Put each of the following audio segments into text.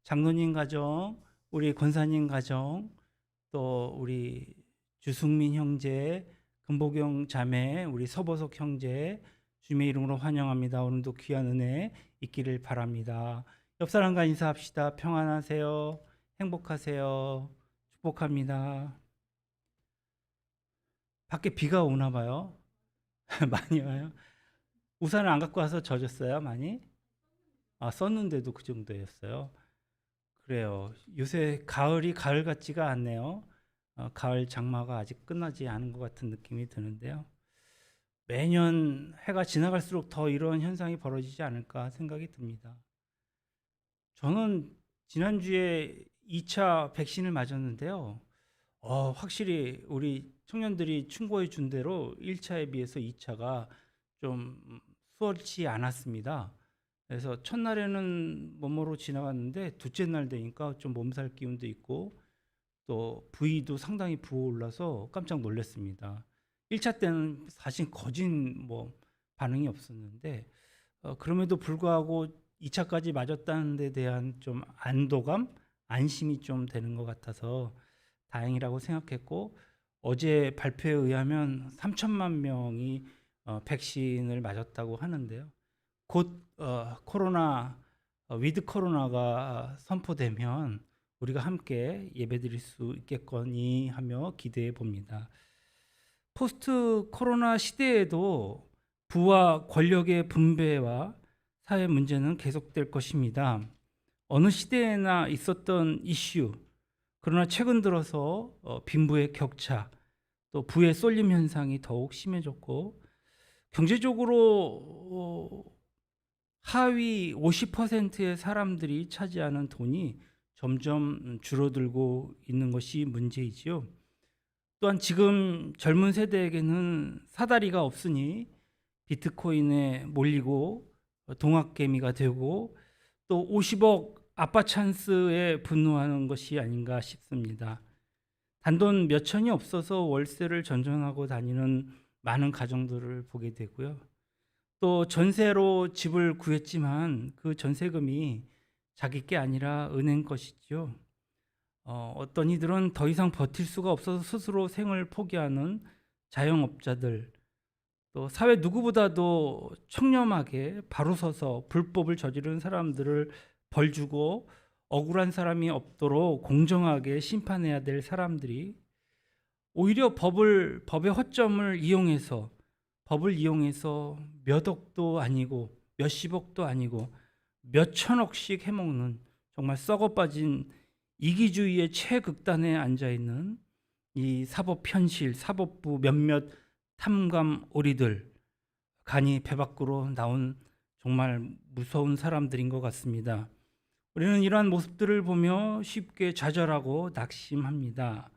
장로님 가정, 우리 권사님 가정, 또 우리 주승민 형제, 금복용 자매, 우리 서보석 형제, 주님의 이름으로 환영합니다. 오늘도 귀한 은혜 있기를 바랍니다. 옆 사람과 인사합시다. 평안하세요. 행복하세요. 축복합니다. 밖에 비가 오나 봐요. 많이 와요. 우산을 안 갖고 와서 젖었어요, 많이? 썼는데도 그 정도였어요. 그래요. 요새 가을이 가을 같지가 않네요. 가을 장마가 아직 끝나지 않은 것 같은 느낌이 드는데요. 매년 해가 지나갈수록 더 이런 현상이 벌어지지 않을까 생각이 듭니다. 저는 지난주에 2차 백신을 맞았는데요. 확실히 우리 청년들이 충고해 준 대로 1차에 비해서 2차가 좀 수월치 않았습니다. 그래서 첫날에는 뭐뭐로 지나갔는데 둘째 날 되니까 좀 몸살 기운도 있고 또 부위도 상당히 부어올라서 깜짝 놀랐습니다. 1차 때는 사실 거진 뭐 반응이 없었는데 그럼에도 불구하고 2차까지 맞았다는 데 대한 좀 안도감, 안심이 좀 되는 것 같아서 다행이라고 생각했고 어제 발표에 의하면 3천만 명이 백신을 맞았다고 하는데요. 곧 코로나 위드 코로나가 선포되면 우리가 함께 예배드릴 수 있겠거니 하며 기대해 봅니다. 포스트 코로나 시대에도 부와 권력의 분배와 사회 문제는 계속될 것입니다. 어느 시대에나 있었던 이슈, 그러나 최근 들어서 빈부의 격차, 또 부의 쏠림 현상이 더욱 심해졌고 경제적으로 하위 50%의 사람들이 차지하는 돈이 점점 줄어들고 있는 것이 문제이지요. 또한 지금 젊은 세대에게는 사다리가 없으니 비트코인에 몰리고 동학개미가 되고 또 50억 아빠 찬스에 분노하는 것이 아닌가 싶습니다. 단돈 몇 천이 없어서 월세를 전전하고 다니는 많은 가정들을 보게 되고요. 또 전세로 집을 구했지만 그 전세금이 자기 게 아니라 은행 것이죠. 어떤 이들은 더 이상 버틸 수가 없어서 스스로 생을 포기하는 자영업자들, 또 사회 누구보다도 청렴하게 바로 서서 불법을 저지른 사람들을 벌 주고 억울한 사람이 없도록 공정하게 심판해야 될 사람들이 오히려 법의 허점을 이용해서 몇 억도 아니고 몇십억도 아니고 몇천억씩 해먹는 정말 썩어 빠진 이기주의의 최극단에 앉아 있는 이 사법 현실, 사법부 몇몇 탐감 오리들, 간이 배 밖으로 나온 정말 무서운 사람들인 것 같습니다. 우리는 이러한 모습들을 보며 쉽게 좌절하고 낙심합니다.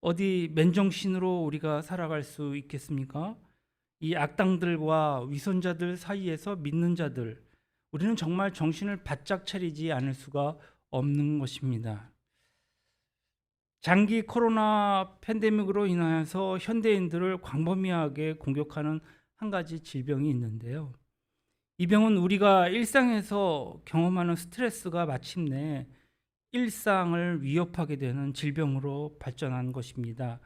어디 맨정신으로 우리가 살아갈 수 있겠습니까? 이 악당들과 위선자들 사이에서 믿는 자들, 우리는 정말 정신을 바짝 차리지 않을 수가 없는 것입니다. 장기 코로나 팬데믹으로 인하여서 현대인들을 광범위하게 공격하는 한 가지 질병이 있는데요. 이 병은 우리가 일상에서 경험하는 스트레스가 마침내 일상을 위협하게 되는 질병으로 발전한 것입니다.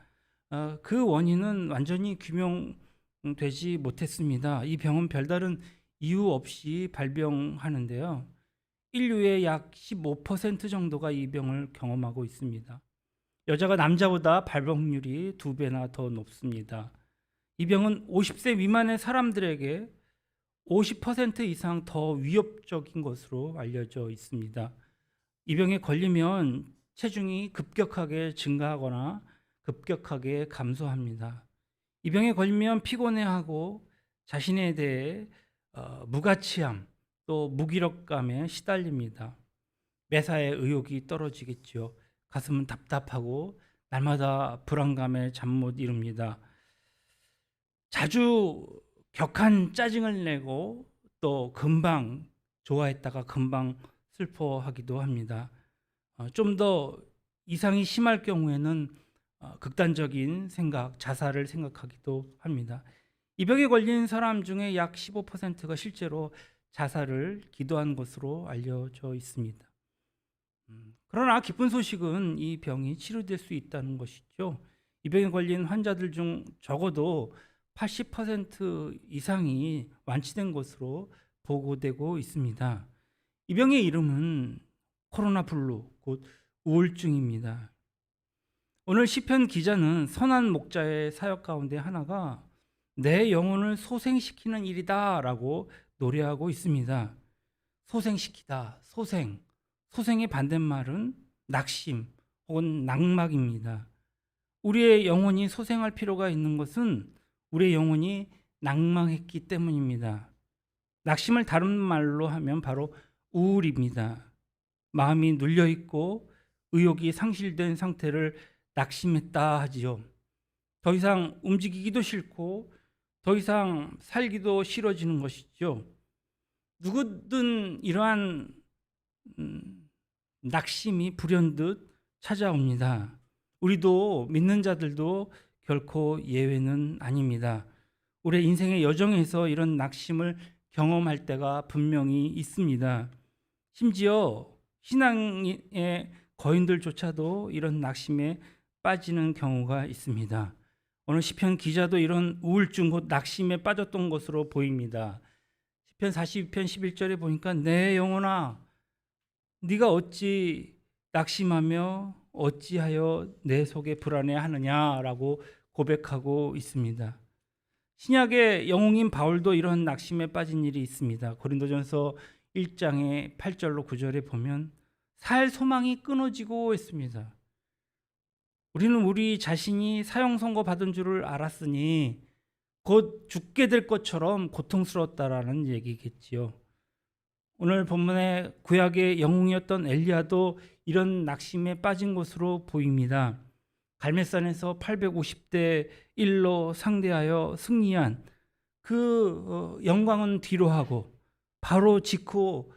그 원인은 완전히 규명되지 못했습니다. 이 병은 별다른 이유 없이 발병하는데요. 인류의 약 15% 정도가 이 병을 경험하고 있습니다. 여자가 남자보다 발병률이 2배나 더 높습니다. 이 병은 50세 미만의 사람들에게 50% 이상 더 위협적인 것으로 알려져 있습니다. 이 병에 걸리면 체중이 급격하게 증가하거나 급격하게 감소합니다. 이 병에 걸리면 피곤해하고 자신에 대해 무가치함 또 무기력감에 시달립니다. 매사에 의욕이 떨어지겠죠. 가슴은 답답하고 날마다 불안감에 잠 못 이룹니다. 자주 격한 짜증을 내고 또 금방 좋아했다가 금방 슬퍼하기도 합니다. 좀 더 이상이 심할 경우에는 극단적인 생각, 자살을 생각하기도 합니다. 이 병에 걸린 사람 중에 약 15%가 실제로 자살을 기도한 것으로 알려져 있습니다. 그러나 기쁜 소식은 이 병이 치료될 수 있다는 것이죠. 이 병에 걸린 환자들 중 적어도 80% 이상이 완치된 것으로 보고되고 있습니다. 이 병의 이름은 코로나 블루, 곧 우울증입니다. 오늘 시편 기자는 선한 목자의 사역 가운데 하나가 내 영혼을 소생시키는 일이다라고 노래하고 있습니다. 소생시키다, 소생. 소생의 반대말은 낙심 혹은 낙막입니다. 우리의 영혼이 소생할 필요가 있는 것은 우리의 영혼이 낭망했기 때문입니다. 낙심을 다른 말로 하면 바로 우울입니다. 마음이 눌려 있고 의욕이 상실된 상태를 낙심했다 하지요. 더 이상 움직이기도 싫고 더 이상 살기도 싫어지는 것이죠. 누구든 이러한 낙심이 불현듯 찾아옵니다. 우리도 믿는 자들도 결코 예외는 아닙니다. 우리의 인생의 여정에서 이런 낙심을 경험할 때가 분명히 있습니다. 심지어 신앙의 거인들조차도 이런 낙심에 빠지는 경우가 있습니다. 오늘 시편 기자도 이런 우울증 곧 낙심에 빠졌던 것으로 보입니다. 시편 42편 11절에 보니까 내 영혼아 네가 어찌 낙심하며 어찌하여 내 속에 불안해하느냐라고 고백하고 있습니다. 신약의 영웅인 바울도 이런 낙심에 빠진 일이 있습니다. 고린도전서 1장의 8절로 9절에 보면 살 소망이 끊어지고 있습니다. 우리는 우리 자신이 사형 선고 받은 줄을 알았으니 곧 죽게 될 것처럼 고통스러웠다라는 얘기겠지요. 오늘 본문의 구약의 영웅이었던 엘리야도 이런 낙심에 빠진 것으로 보입니다. 갈멜산에서 850대 1로 상대하여 승리한 그 영광은 뒤로하고 바로 직후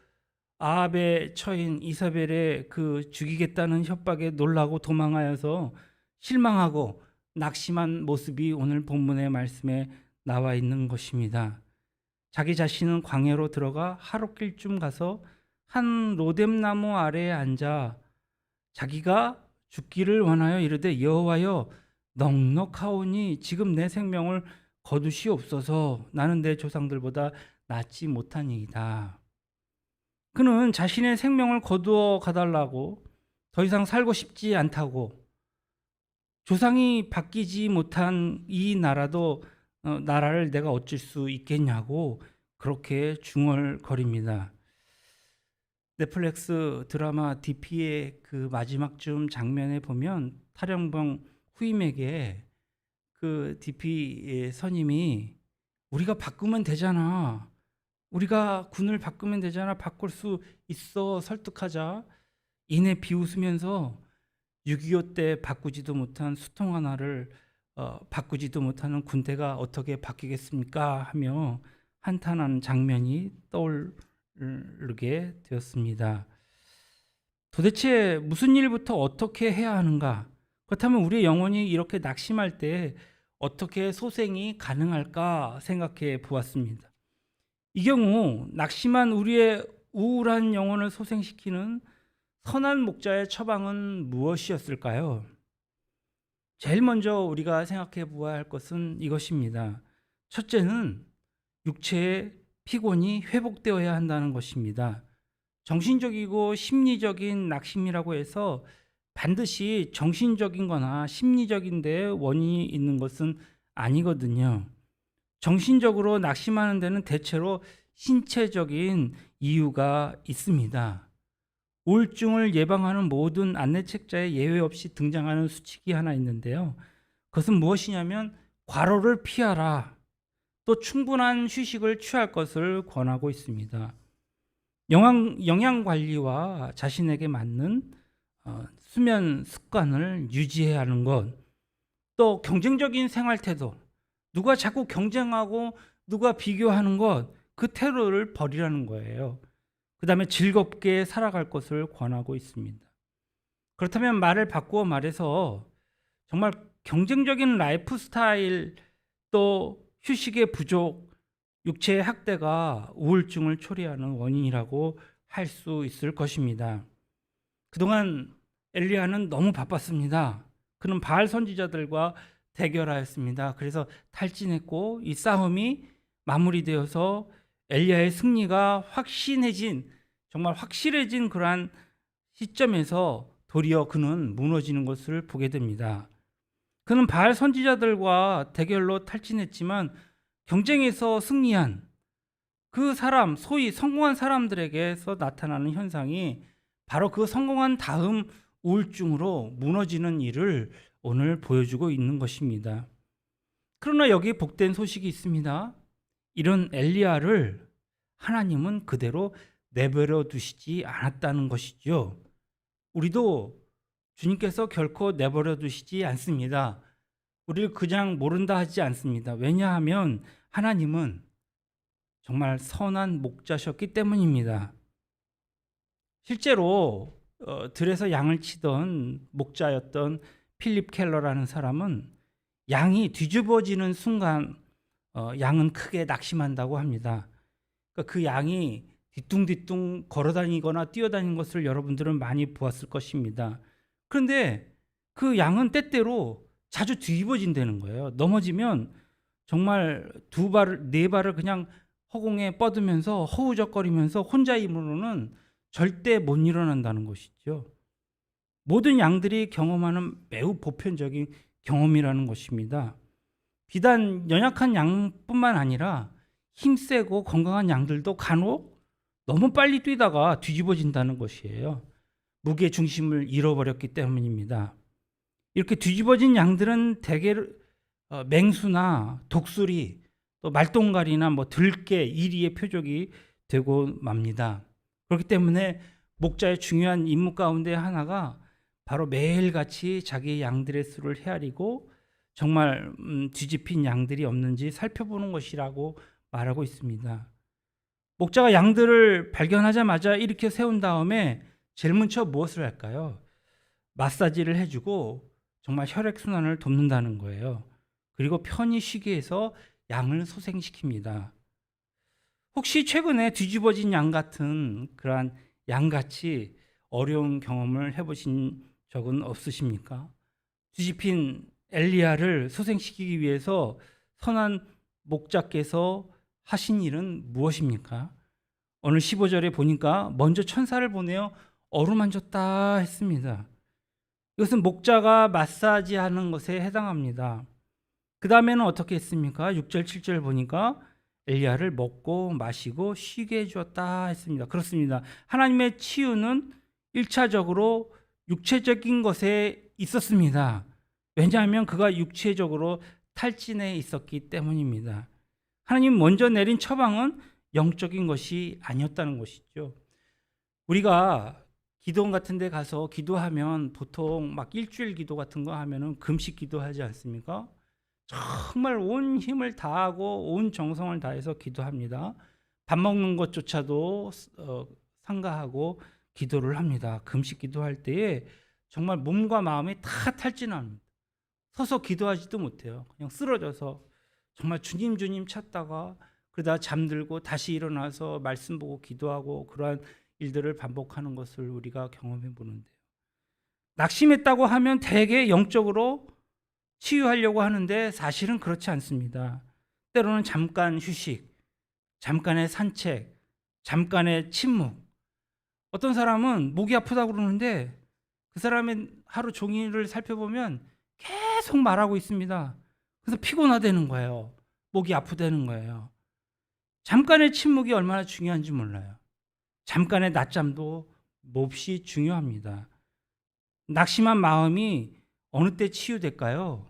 아합의 처인 이사벨의 그 죽이겠다는 협박에 놀라고 도망하여서 실망하고 낙심한 모습이 오늘 본문의 말씀에 나와 있는 것입니다. 자기 자신은 광야로 들어가 하룻길쯤 가서 한 로뎀나무 아래에 앉아 자기가 죽기를 원하여 이르되 여호와여 넉넉하오니 지금 내 생명을 거두시옵소서. 나는 내 조상들보다 낫지 못하니이다. 그는 자신의 생명을 거두어 가달라고 더 이상 살고 싶지 않다고 조상이 바뀌지 못한 이 나라를 내가 어쩔 수 있겠냐고 그렇게 중얼거립니다. 넷플릭스 드라마 DP의 그 마지막쯤 장면에 보면 탈영병 후임에게 그 DP의 선임이 우리가 바꾸면 되잖아. 우리가 군을 바꾸면 되잖아. 바꿀 수 있어. 설득하자. 이내 비웃으면서 6.25 때 바꾸지도 못한 수통 하나를 바꾸지도 못하는 군대가 어떻게 바뀌겠습니까? 하며 한탄하는 장면이 떠오르게 되었습니다. 도대체 무슨 일부터 어떻게 해야 하는가? 그렇다면 우리의 영혼이 이렇게 낙심할 때 어떻게 소생이 가능할까 생각해 보았습니다. 이 경우 낙심한 우리의 우울한 영혼을 소생시키는 선한 목자의 처방은 무엇이었을까요? 제일 먼저 우리가 생각해 보아야 할 것은 이것입니다. 첫째는 육체의 피곤이 회복되어야 한다는 것입니다. 정신적이고 심리적인 낙심이라고 해서 반드시 정신적인 거나 심리적인 데 원인이 있는 것은 아니거든요. 정신적으로 낙심하는 데는 대체로 신체적인 이유가 있습니다. 우울증을 예방하는 모든 안내책자에 예외 없이 등장하는 수칙이 하나 있는데요. 그것은 무엇이냐면 과로를 피하라. 또 충분한 휴식을 취할 것을 권하고 있습니다. 영양 관리와 자신에게 맞는 수면 습관을 유지해야 하는 것, 또 경쟁적인 생활 태도, 누가 자꾸 경쟁하고 누가 비교하는 것, 그 태도를 버리라는 거예요. 그 다음에 즐겁게 살아갈 것을 권하고 있습니다. 그렇다면 말을 바꾸어 말해서 정말 경쟁적인 라이프 스타일 또 휴식의 부족, 육체의 학대가 우울증을 초래하는 원인이라고 할 수 있을 것입니다. 그동안 엘리야는 너무 바빴습니다. 그는 바알 선지자들과 대결하였습니다. 그래서 탈진했고 이 싸움이 마무리되어서 엘리야의 승리가 정말 확실해진 그러한 시점에서 도리어 그는 무너지는 것을 보게 됩니다. 그는 바알 선지자들과 대결로 탈진했지만 경쟁에서 승리한 그 사람, 소위 성공한 사람들에게서 나타나는 현상이 바로 그 성공한 다음 우울증으로 무너지는 일을 오늘 보여주고 있는 것입니다. 그러나 여기에 복된 소식이 있습니다. 이런 엘리야를 하나님은 그대로 내버려 두시지 않았다는 것이죠. 우리도 주님께서 결코 내버려 두시지 않습니다. 우리를 그냥 모른다 하지 않습니다. 왜냐하면 하나님은 정말 선한 목자셨기 때문입니다. 실제로 들에서 양을 치던 목자였던 필립 켈러라는 사람은 양이 뒤집어지는 순간 양은 크게 낙심한다고 합니다. 그러니까 그 양이 뒤뚱뒤뚱 걸어다니거나 뛰어다니는 것을 여러분들은 많이 보았을 것입니다. 그런데 그 양은 때때로 자주 뒤집어진다는 거예요. 넘어지면 정말 네 발을 그냥 허공에 뻗으면서 허우적거리면서 혼자 힘으로는 절대 못 일어난다는 것이죠. 모든 양들이 경험하는 매우 보편적인 경험이라는 것입니다. 비단 연약한 양뿐만 아니라 힘세고 건강한 양들도 간혹 너무 빨리 뛰다가 뒤집어진다는 것이에요. 무게 중심을 잃어버렸기 때문입니다. 이렇게 뒤집어진 양들은 대개 맹수나 독수리, 또 말똥갈이나 들개, 이리의 표적이 되고 맙니다. 그렇기 때문에 목자의 중요한 임무 가운데 하나가 바로 매일같이 자기 양들의 수를 헤아리고 정말 뒤집힌 양들이 없는지 살펴보는 것이라고 말하고 있습니다. 목자가 양들을 발견하자마자 일으켜 세운 다음에 제일 먼저 무엇을 할까요? 마사지를 해주고 정말 혈액순환을 돕는다는 거예요. 그리고 편히 쉬게 해서 양을 소생시킵니다. 혹시 최근에 뒤집어진 양 같은 그러한 양같이 어려운 경험을 해보신 적은 없으십니까? 뒤집힌 엘리야를 소생시키기 위해서 선한 목자께서 하신 일은 무엇입니까? 오늘 15절에 보니까 먼저 천사를 보내어 어루만졌다 했습니다. 이것은 목자가 마사지하는 것에 해당합니다. 그 다음에는 어떻게 했습니까? 6절, 7절 보니까 엘리야를 먹고 마시고 쉬게 해주었다 했습니다. 그렇습니다. 하나님의 치유는 1차적으로 육체적인 것에 있었습니다. 왜냐하면 그가 육체적으로 탈진해 있었기 때문입니다. 하나님 먼저 내린 처방은 영적인 것이 아니었다는 것이죠. 우리가 기도원 같은 데 가서 기도하면 보통 막 일주일 기도 같은 거 하면은 금식 기도하지 않습니까? 정말 온 힘을 다하고 온 정성을 다해서 기도합니다. 밥 먹는 것조차도 삼가하고 기도를 합니다. 금식 기도할 때에 정말 몸과 마음이 다 탈진합니다. 서서 기도하지도 못해요. 그냥 쓰러져서 정말 주님 찾다가 그러다 잠들고 다시 일어나서 말씀 보고 기도하고 그러한 일들을 반복하는 것을 우리가 경험해 보는데요. 낙심했다고 하면 대개 영적으로 치유하려고 하는데 사실은 그렇지 않습니다. 때로는 잠깐 휴식, 잠깐의 산책, 잠깐의 침묵. 어떤 사람은 목이 아프다고 그러는데 그 사람의 하루 종일을 살펴보면 계속 말하고 있습니다. 그래서 피곤하다는 거예요. 목이 아프다는 거예요. 잠깐의 침묵이 얼마나 중요한지 몰라요. 잠깐의 낮잠도 몹시 중요합니다. 낙심한 마음이 어느 때 치유될까요?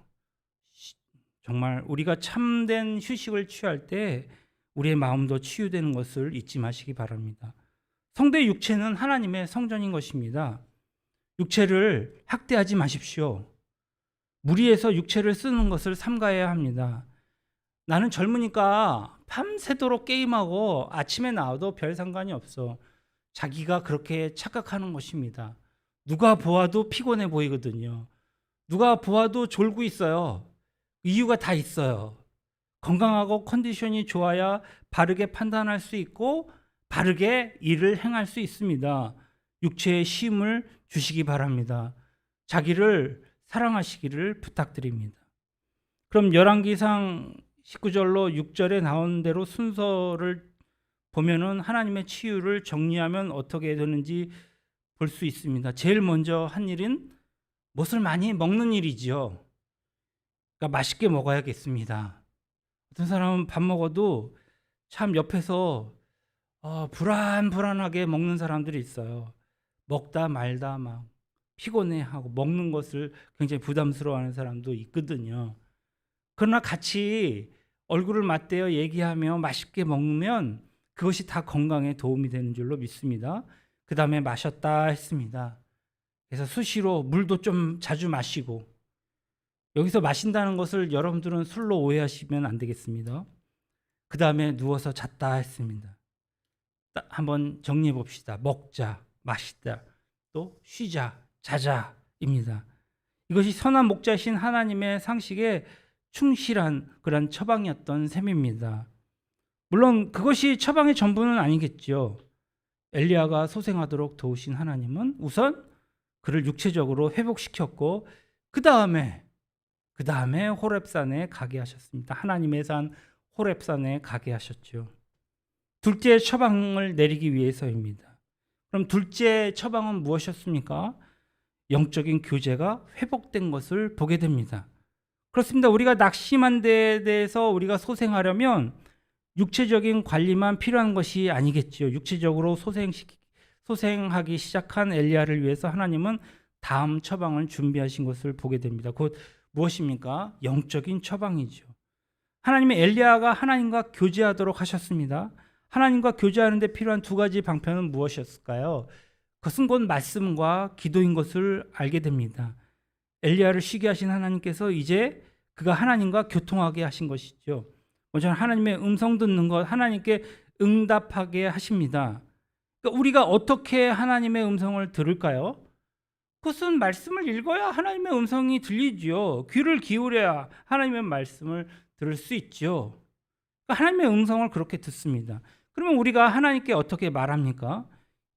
정말 우리가 참된 휴식을 취할 때 우리의 마음도 치유되는 것을 잊지 마시기 바랍니다. 성도의 육체는 하나님의 성전인 것입니다. 육체를 학대하지 마십시오. 무리해서 육체를 쓰는 것을 삼가해야 합니다. 나는 젊으니까 밤새도록 게임하고 아침에 나와도 별 상관이 없어. 자기가 그렇게 착각하는 것입니다. 누가 보아도 피곤해 보이거든요. 누가 보아도 졸고 있어요. 이유가 다 있어요. 건강하고 컨디션이 좋아야 바르게 판단할 수 있고 바르게 일을 행할 수 있습니다. 육체의 쉼을 주시기 바랍니다. 자기를 사랑하시기를 부탁드립니다. 그럼 열왕기상 19절로 6절에 나온 대로 순서를 보면은 하나님의 치유를 정리하면 어떻게 되는지 볼 수 있습니다. 제일 먼저 한 일은 무엇을 많이 먹는 일이지요. 그러니까 맛있게 먹어야겠습니다. 어떤 사람은 밥 먹어도 참 옆에서 불안불안하게 먹는 사람들이 있어요. 먹다 말다 막 피곤해하고 먹는 것을 굉장히 부담스러워하는 사람도 있거든요. 그러나 같이 얼굴을 맞대어 얘기하며 맛있게 먹으면 그것이 다 건강에 도움이 되는 줄로 믿습니다. 그 다음에 마셨다 했습니다. 그래서 수시로 물도 좀 자주 마시고, 여기서 마신다는 것을 여러분들은 술로 오해하시면 안 되겠습니다. 그 다음에 누워서 잤다 했습니다. 한번 정리해 봅시다. 먹자, 마시다, 또 쉬자, 자자입니다. 이것이 선한 목자이신 하나님의 상식에 충실한 그런 처방이었던 셈입니다. 물론 그것이 처방의 전부는 아니겠죠. 엘리야가 소생하도록 도우신 하나님은 우선 그를 육체적으로 회복시켰고 그 다음에 호렙산에 가게 하셨습니다. 하나님의 산 호렙산에 가게 하셨죠. 둘째 처방을 내리기 위해서입니다. 그럼 둘째 처방은 무엇이었습니까? 영적인 교제가 회복된 것을 보게 됩니다. 그렇습니다. 우리가 낙심한 데에 대해서 우리가 소생하려면 육체적인 관리만 필요한 것이 아니겠지요. 육체적으로 소생하기 시작한 엘리야를 위해서 하나님은 다음 처방을 준비하신 것을 보게 됩니다. 곧 무엇입니까? 영적인 처방이죠. 하나님의 엘리야가 하나님과 교제하도록 하셨습니다. 하나님과 교제하는 데 필요한 두 가지 방편은 무엇이었을까요? 그것은 곧 말씀과 기도인 것을 알게 됩니다. 엘리야를 쉬게 하신 하나님께서 이제 그가 하나님과 교통하게 하신 것이죠. 먼저 하나님의 음성 듣는 것, 하나님께 응답하게 하십니다. 그러니까 우리가 어떻게 하나님의 음성을 들을까요? 그것은 말씀을 읽어야 하나님의 음성이 들리지요. 귀를 기울여야 하나님의 말씀을 들을 수 있죠. 그러니까 하나님의 음성을 그렇게 듣습니다. 그러면 우리가 하나님께 어떻게 말합니까?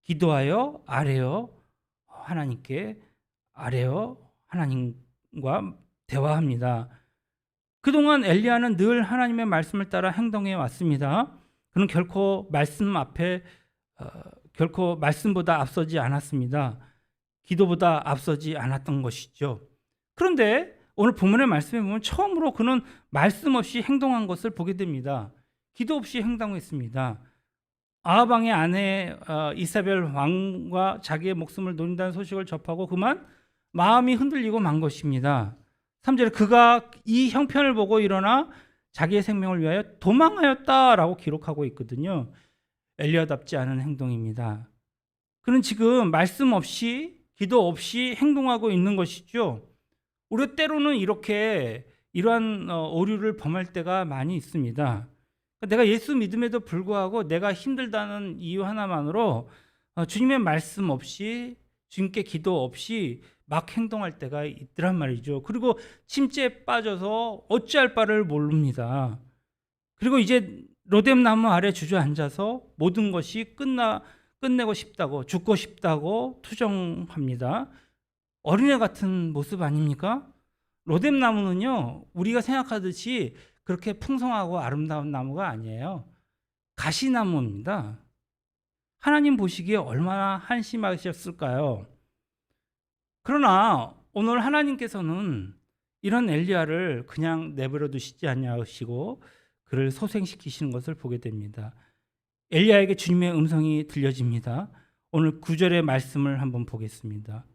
기도하여 아뢰어 하나님께 아뢰어 하나님과 대화합니다. 그동안 엘리야는 늘 하나님의 말씀을 따라 행동해 왔습니다. 그는 결코 말씀보다 앞서지 않았습니다. 기도보다 앞서지 않았던 것이죠. 그런데 오늘 본문의 말씀에 보면 처음으로 그는 말씀 없이 행동한 것을 보게 됩니다. 기도 없이 행동했습니다. 아합 왕의 아내 이사벨 왕과 자기의 목숨을 노린다는 소식을 접하고 그만 마음이 흔들리고 만 것입니다. 3절에 그가 이 형편을 보고 일어나 자기의 생명을 위하여 도망하였다라고 기록하고 있거든요. 엘리야답지 않은 행동입니다. 그는 지금 말씀 없이 기도 없이 행동하고 있는 것이죠. 우리가 때로는 이러한 오류를 범할 때가 많이 있습니다. 내가 예수 믿음에도 불구하고 내가 힘들다는 이유 하나만으로 주님의 말씀 없이 주님께 기도 없이 막 행동할 때가 있더란 말이죠. 그리고 침체에 빠져서 어찌할 바를 모릅니다. 그리고 이제 로뎀나무 아래 주저앉아서 모든 것이 끝내고 싶다고, 죽고 싶다고 투정합니다. 어린애 같은 모습 아닙니까? 로뎀나무는요, 우리가 생각하듯이 그렇게 풍성하고 아름다운 나무가 아니에요. 가시나무입니다. 하나님 보시기에 얼마나 한심하셨을까요? 그러나 오늘 하나님께서는 이런 엘리야를 그냥 내버려 두시지 아니하시고 그를 소생시키시는 것을 보게 됩니다. 엘리야에게 주님의 음성이 들려집니다. 오늘 9절의 말씀을 한번 보겠습니다.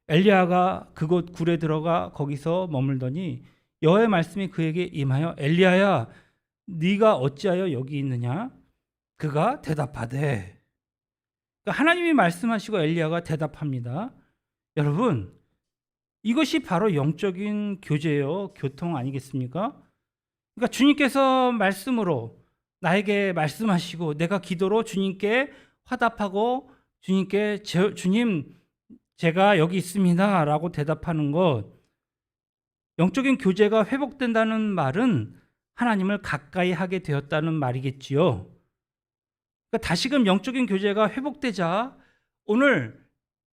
엘리야가 그곳 굴에 들어가 거기서 머물더니 여호와의 말씀이 그에게 임하여 엘리야야 네가 어찌하여 여기 있느냐? 그가 대답하되, 그러니까 하나님이 말씀하시고 엘리야가 대답합니다. 여러분, 이것이 바로 영적인 교제요, 교통 아니겠습니까? 그러니까 주님께서 말씀으로 나에게 말씀하시고 내가 기도로 주님께 화답하고 주님께 주님 제가 여기 있습니다 라고 대답하는 것, 영적인 교제가 회복된다는 말은 하나님을 가까이 하게 되었다는 말이겠지요. 그러니까 다시금 영적인 교제가 회복되자 오늘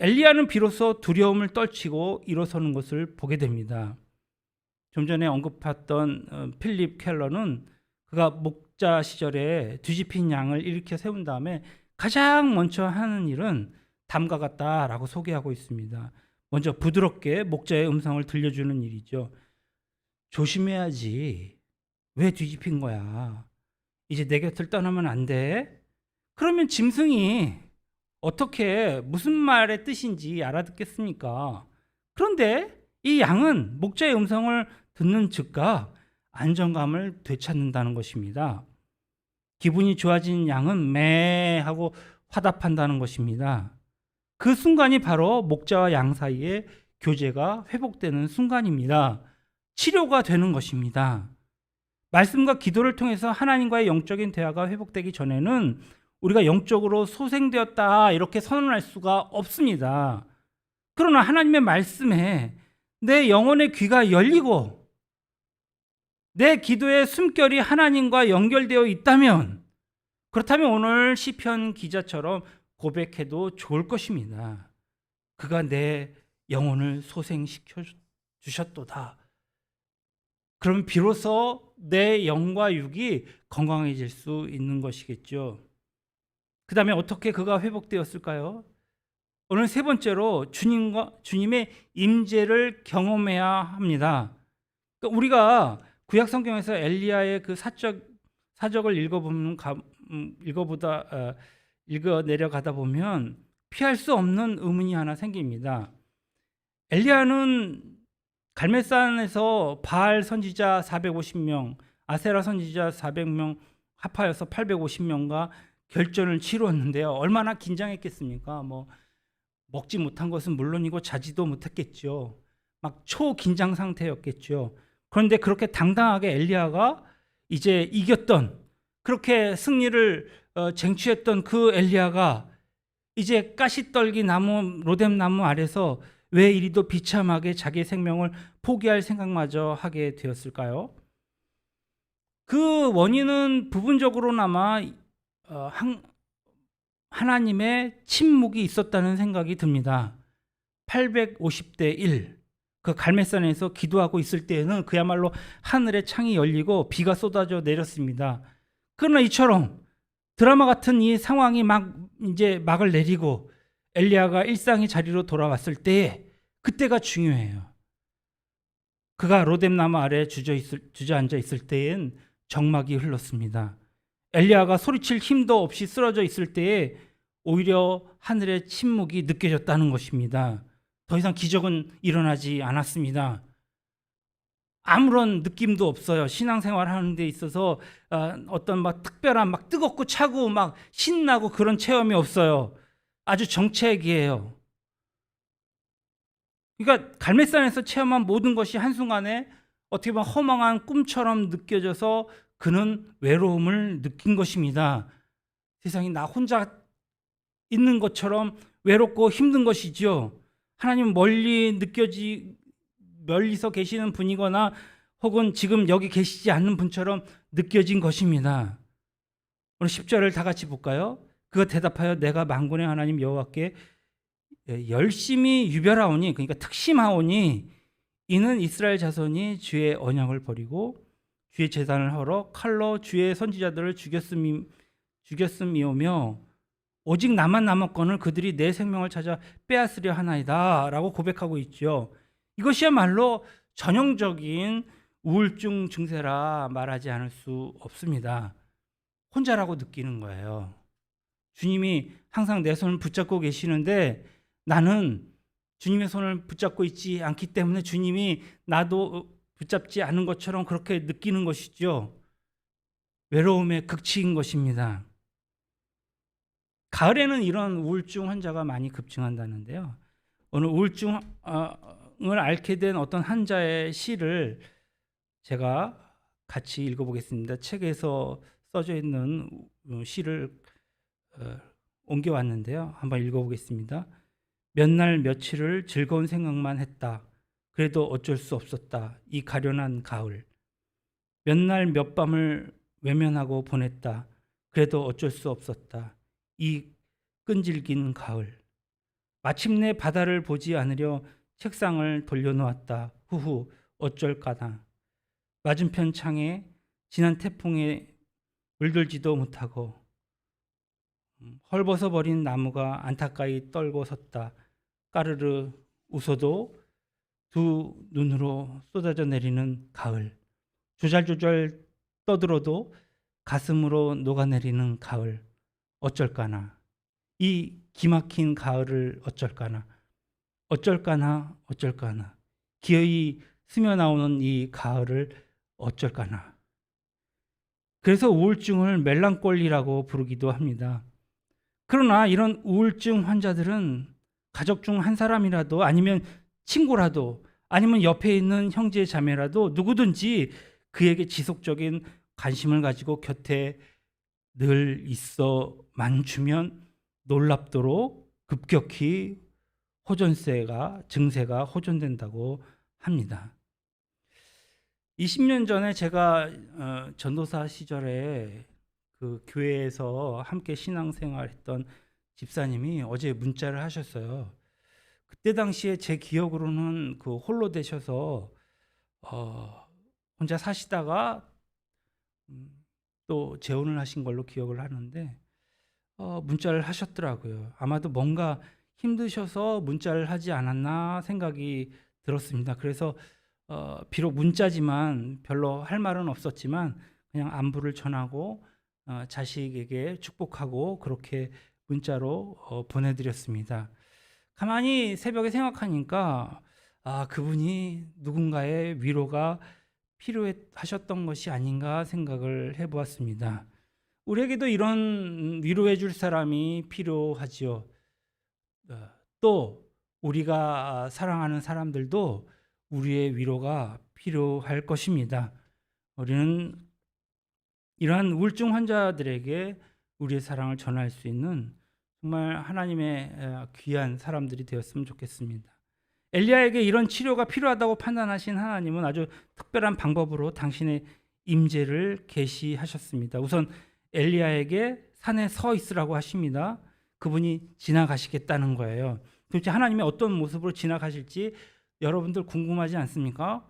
엘리야는 비로소 두려움을 떨치고 일어서는 것을 보게 됩니다. 좀 전에 언급했던 필립 켈러는 그가 목자 시절에 뒤집힌 양을 일으켜 세운 다음에 가장 먼저 하는 일은 다음과 같다라고 소개하고 있습니다. 먼저 부드럽게 목자의 음성을 들려주는 일이죠. 조심해야지. 왜 뒤집힌 거야? 이제 내 곁을 떠나면 안 돼? 그러면 짐승이 어떻게 무슨 말의 뜻인지 알아듣겠습니까? 그런데 이 양은 목자의 음성을 듣는 즉각 안정감을 되찾는다는 것입니다. 기분이 좋아진 양은 매 하고 화답한다는 것입니다. 그 순간이 바로 목자와 양 사이의 교제가 회복되는 순간입니다. 치료가 되는 것입니다. 말씀과 기도를 통해서 하나님과의 영적인 대화가 회복되기 전에는 우리가 영적으로 소생되었다 이렇게 선언할 수가 없습니다. 그러나 하나님의 말씀에 내 영혼의 귀가 열리고 내 기도의 숨결이 하나님과 연결되어 있다면, 그렇다면 오늘 시편 기자처럼 고백해도 좋을 것입니다. 그가 내 영혼을 소생시켜 주셨도다. 그럼 비로소 내 영과 육이 건강해질 수 있는 것이겠죠. 그 다음에 어떻게 그가 회복되었을까요? 오늘 세 번째로 주님의 임재를 경험해야 합니다. 그러니까 우리가 구약 성경에서 엘리야의 그 사적을 읽어 내려가다 보면 피할 수 없는 의문이 하나 생깁니다. 엘리야는 갈멜산에서 바알 선지자 450명, 아세라 선지자 400명 합하여서 850명과 결전을 치루었는데요. 얼마나 긴장했겠습니까? 먹지 못한 것은 물론이고 자지도 못했겠죠. 막 초긴장 상태였겠죠. 그런데 그렇게 당당하게 엘리야가 이제 이겼던, 그렇게 승리를 쟁취했던 그 엘리야가 이제 가시떨기 나무, 로뎀 나무 아래서 왜 이리도 비참하게 자기의 생명을 포기할 생각마저 하게 되었을까요? 그 원인은 부분적으로나마 하나님의 침묵이 있었다는 생각이 듭니다. 850대 1, 그 갈멜산에서 기도하고 있을 때에는 그야말로 하늘의 창이 열리고 비가 쏟아져 내렸습니다. 그러나 이처럼 드라마 같은 이 상황이 이제 막을 내리고 엘리야가 일상의 자리로 돌아왔을 때에, 그때가 중요해요. 그가 로뎀 나무 아래 주저앉아 있을 때엔 정막이 흘렀습니다. 엘리야가 소리칠 힘도 없이 쓰러져 있을 때에 오히려 하늘의 침묵이 느껴졌다는 것입니다. 더 이상 기적은 일어나지 않았습니다. 아무런 느낌도 없어요. 신앙생활 하는 데 있어서 어떤 특별한 뜨겁고 차고 신나고 그런 체험이 없어요. 아주 정체기예요. 그러니까 갈멜산에서 체험한 모든 것이 한순간에 어떻게 보면 허망한 꿈처럼 느껴져서 그는 외로움을 느낀 것입니다. 세상에 나 혼자 있는 것처럼 외롭고 힘든 것이죠. 하나님 멀리서 계시는 분이거나 혹은 지금 여기 계시지 않는 분처럼 느껴진 것입니다. 오늘 10절을 다 같이 볼까요? 그가 대답하여 내가 만군의 하나님 여호와께 열심히 유별하오니, 그러니까 특심하오니 이는 이스라엘 자손이 주의 언약을 버리고 주의 제단을 헐어 칼로 주의 선지자들을 죽였음이오며 오직 나만 남았거늘 그들이 내 생명을 찾아 빼앗으려 하나이다 라고 고백하고 있죠. 이것이야말로 전형적인 우울증 증세라 말하지 않을 수 없습니다. 혼자라고 느끼는 거예요. 주님이 항상 내 손을 붙잡고 계시는데 나는 주님의 손을 붙잡고 있지 않기 때문에 주님이 나도 붙잡지 않은 것처럼 그렇게 느끼는 것이죠. 외로움의 극치인 것입니다. 가을에는 이런 우울증 환자가 많이 급증한다는데요. 오늘 우울증을 앓게 된 어떤 환자의 시를 제가 같이 읽어보겠습니다. 책에서 써져 있는 시를 옮겨왔는데요. 한번 읽어보겠습니다. 몇 날 며칠을 즐거운 생각만 했다. 그래도 어쩔 수 없었다. 이 가련한 가을. 몇 날 몇 밤을 외면하고 보냈다. 그래도 어쩔 수 없었다. 이 끈질긴 가을. 마침내 바다를 보지 않으려 책상을 돌려놓았다. 후후 어쩔까나. 맞은편 창에 지난 태풍에 물들지도 못하고 헐벗어 버린 나무가 안타까이 떨고 섰다. 까르르 웃어도 두 눈으로 쏟아져 내리는 가을. 조잘조잘 떠들어도 가슴으로 녹아내리는 가을. 어쩔까나. 이 기막힌 가을을 어쩔까나. 어쩔까나 어쩔까나. 기어이 스며나오는 이 가을을 어쩔까나. 그래서 우울증을 멜랑꼴리라고 부르기도 합니다. 그러나 이런 우울증 환자들은 가족 중 한 사람이라도 아니면 친구라도 아니면 옆에 있는 형제 자매라도 누구든지 그에게 지속적인 관심을 가지고 곁에 늘 있어만 주면 놀랍도록 급격히 증세가 호전된다고 합니다. 20년 전에 제가 전도사 시절에 그 교회에서 함께 신앙생활했던 집사님이 어제 문자를 하셨어요. 그때 당시에 제 기억으로는 그 홀로 되셔서 혼자 사시다가 또 재혼을 하신 걸로 기억을 하는데 문자를 하셨더라고요. 아마도 뭔가 힘드셔서 문자를 하지 않았나 생각이 들었습니다. 그래서 비록 문자지만 별로 할 말은 없었지만 그냥 안부를 전하고 자식에게 축복하고 그렇게 문자로 보내드렸습니다. 가만히 새벽에 생각하니까 그분이 누군가의 위로가 필요하셨던 것이 아닌가 생각을 해보았습니다. 우리에게도 이런 위로해 줄 사람이 필요하지요. 또 우리가 사랑하는 사람들도 우리의 위로가 필요할 것입니다. 우리는 이러한 우울증 환자들에게 우리의 사랑을 전할 수 있는 정말 하나님의 귀한 사람들이 되었으면 좋겠습니다. 엘리야에게 이런 치료가 필요하다고 판단하신 하나님은 아주 특별한 방법으로 당신의 임재를 계시하셨습니다. 우선 엘리야에게 산에 서 있으라고 하십니다. 그분이 지나가시겠다는 거예요. 도대체 하나님이 어떤 모습으로 지나가실지 여러분들 궁금하지 않습니까?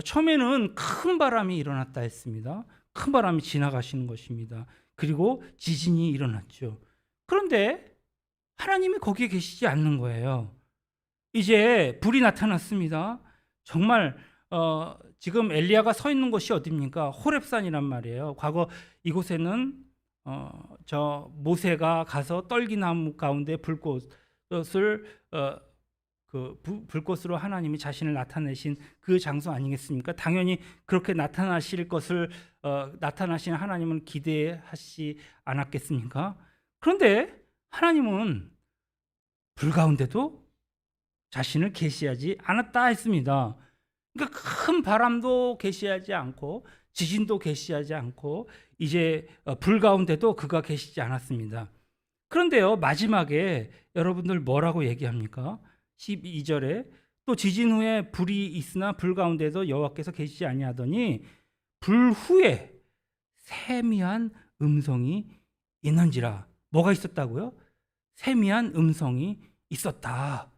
처음에는 큰 바람이 일어났다 했습니다. 큰 바람이 지나가시는 것입니다. 그리고 지진이 일어났죠. 그런데 하나님이 거기에 계시지 않는 거예요. 이제 불이 나타났습니다. 정말 지금 엘리야가 서 있는 곳이 어디입니까? 호렙산이란 말이에요. 과거 이곳에는 저 모세가 가서 떨기나무 가운데 불꽃을 불꽃으로 하나님이 자신을 나타내신 그 장소 아니겠습니까? 당연히 그렇게 나타나실 것을 나타나신 하나님은 기대하시 않았겠습니까? 그런데 하나님은 불 가운데도 자신을 계시하지 않았다 했습니다. 그러니까 큰 바람도 계시하지 않고 지진도 계시하지 않고 이제 불 가운데도 그가 계시지 않았습니다. 그런데요, 마지막에 여러분들 뭐라고 얘기합니까? 12절에 또 지진 후에 불이 있으나 불 가운데도 여호와께서 계시지 아니하더니 불 후에 세미한 음성이 있는지라. 뭐가 있었다고요? 세미한 음성이 있었다.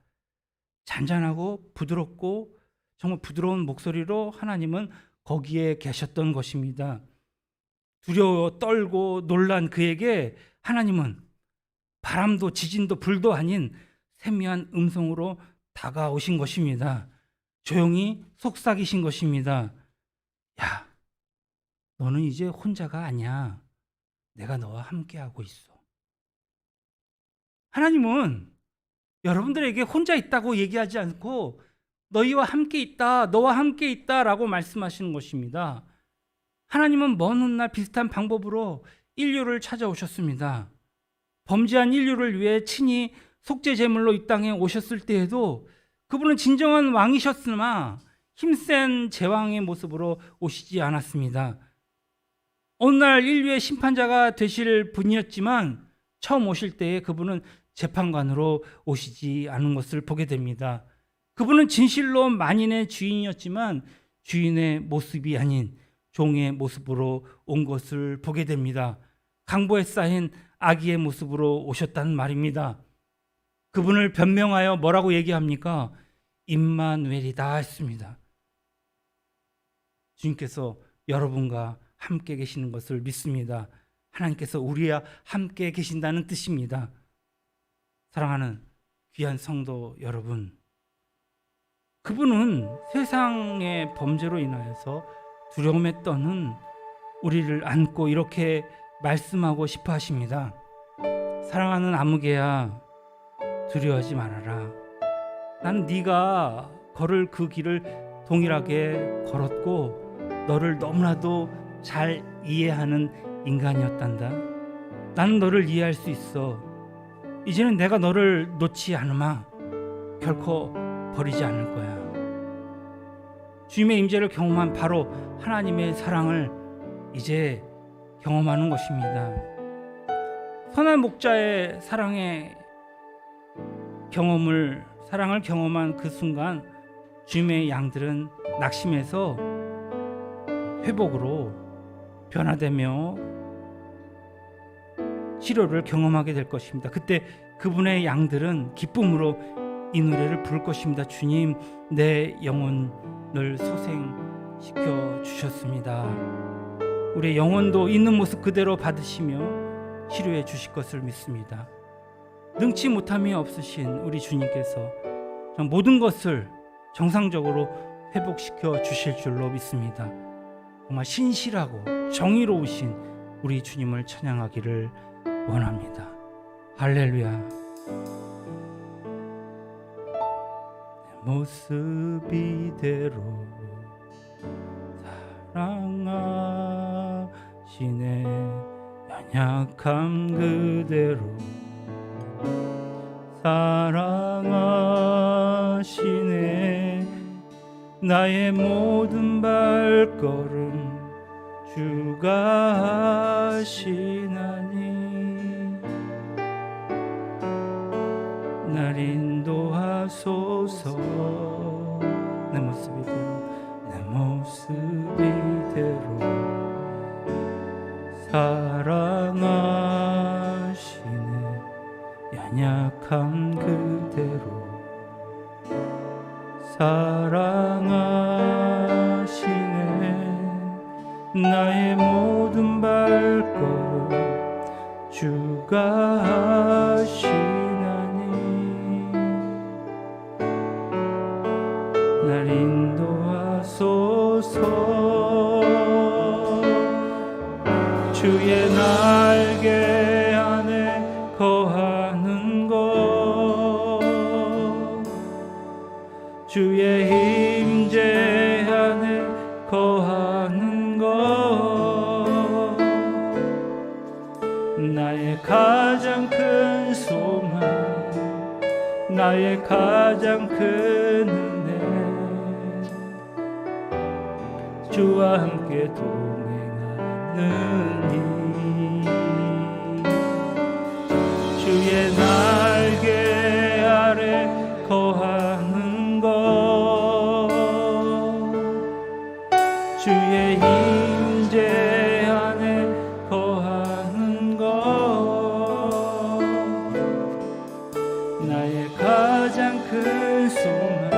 잔잔하고 부드럽고 정말 부드러운 목소리로 하나님은 거기에 계셨던 것입니다. 두려워 떨고 놀란 그에게 하나님은 바람도 지진도 불도 아닌 세미한 음성으로 다가오신 것입니다. 조용히 속삭이신 것입니다. 야, 너는 이제 혼자가 아니야. 내가 너와 함께하고 있어. 하나님은 여러분들에게 혼자 있다고 얘기하지 않고 너희와 함께 있다, 너와 함께 있다라고 말씀하시는 것입니다. 하나님은 먼 훗날 비슷한 방법으로 인류를 찾아오셨습니다. 범죄한 인류를 위해 친히 속죄 제물로 이 땅에 오셨을 때에도 그분은 진정한 왕이셨으나 힘센 제왕의 모습으로 오시지 않았습니다. 어느 날 인류의 심판자가 되실 분이었지만 처음 오실 때에 그분은 재판관으로 오시지 않은 것을 보게 됩니다. 그분은 진실로 만인의 주인이었지만 주인의 모습이 아닌 종의 모습으로 온 것을 보게 됩니다. 강보에 쌓인 아기의 모습으로 오셨다는 말입니다. 그분을 변명하여 뭐라고 얘기합니까? 임마누엘이다 했습니다. 주님께서 여러분과 함께 계시는 것을 믿습니다. 하나님께서 우리와 함께 계신다는 뜻입니다. 사랑하는 귀한 성도 여러분, 그분은 세상의 범죄로 인하여서 두려움에 떠는 우리를 안고 이렇게 말씀하고 싶어 하십니다. 사랑하는 아무개야, 두려워하지 말아라. 난 네가 걸을 그 길을 동일하게 걸었고 너를 너무나도 잘 이해하는 인간이었단다. 나는 너를 이해할 수 있어. 이제는 내가 너를 놓지 않으마. 결코 버리지 않을 거야. 주님의 임재를 경험한 바로 하나님의 사랑을 이제 경험하는 것입니다. 선한 목자의 사랑을 경험한 그 순간 주님의 양들은 낙심해서 회복으로 변화되며 치료를 경험하게 될 것입니다. 그때 그분의 양들은 기쁨으로 이 노래를 부를 것입니다. 주님, 내 영혼을 소생시켜 주셨습니다. 우리의 영혼도 있는 모습 그대로 받으시며 치료해 주실 것을 믿습니다. 능치 못함이 없으신 우리 주님께서 모든 것을 정상적으로 회복시켜 주실 줄로 믿습니다. 정말 신실하고 정의로우신 우리 주님을 찬양하기를 원합니다. 할렐루야. 내 모습 이대로 사랑하시네. 연약함 그대로 사랑하시네. 나의 모든 발걸음 주가 하시나니 날 인도하소서. 내 모습 이대로 사랑하시네. 연약한 그대로 사랑하시네. 나의 모든 발걸음 주가 하시나니 날 인도하소서. 주의 날개 안에 거하는 것, 주의 임재 안에 거하는 것, 나의 가장 큰 소망, 나의 가장 큰 은혜, 주와 함께 동행하느니 주의 날개 아래 거하는 것, 주의 임재 안에 거하는 것, 나의 가장 큰 소망,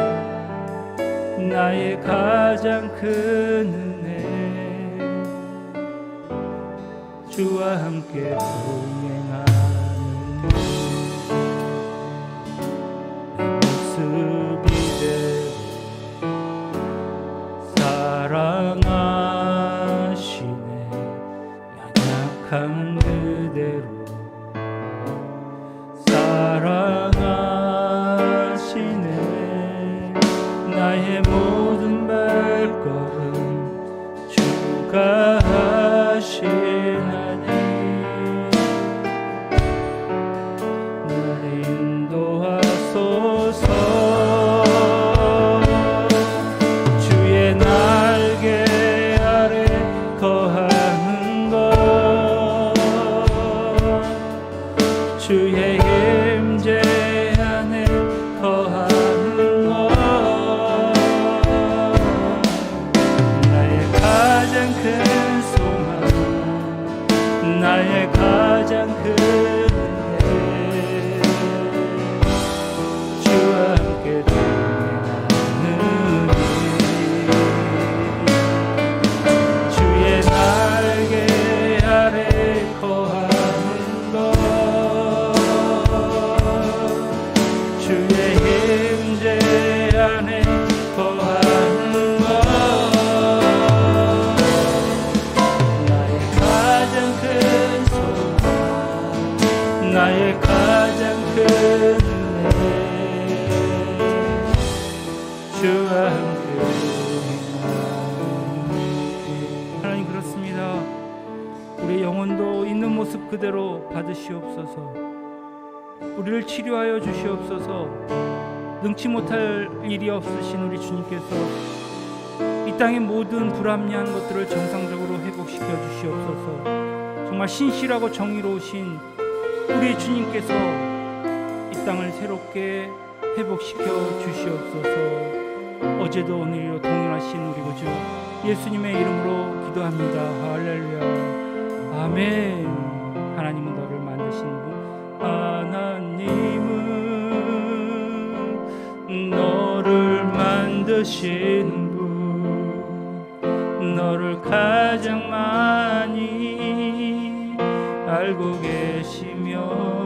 나의 가장 큰 은혜, 주와 함께 동행하는 모습 이대로 사랑하시네. 연약한 그대로 사랑하시네. 나의 모든 발걸음 주가 하시나니 그대로 받으시옵소서. 우리를 치료하여 주시옵소서. 능치 못할 일이 없으신 우리 주님께서 이 땅의 모든 불합리한 것들을 정상적으로 회복시켜 주시옵소서. 정말 신실하고 정의로우신 우리 주님께서 이 땅을 새롭게 회복시켜 주시옵소서. 어제도 오늘도 동일하신 우리 구주 예수님의 이름으로 기도합니다. 할렐루야. 아멘. 하나님은 너를 만드신 분, 하나님은 너를 만드신 분, 너를 가장 많이 알고 계시며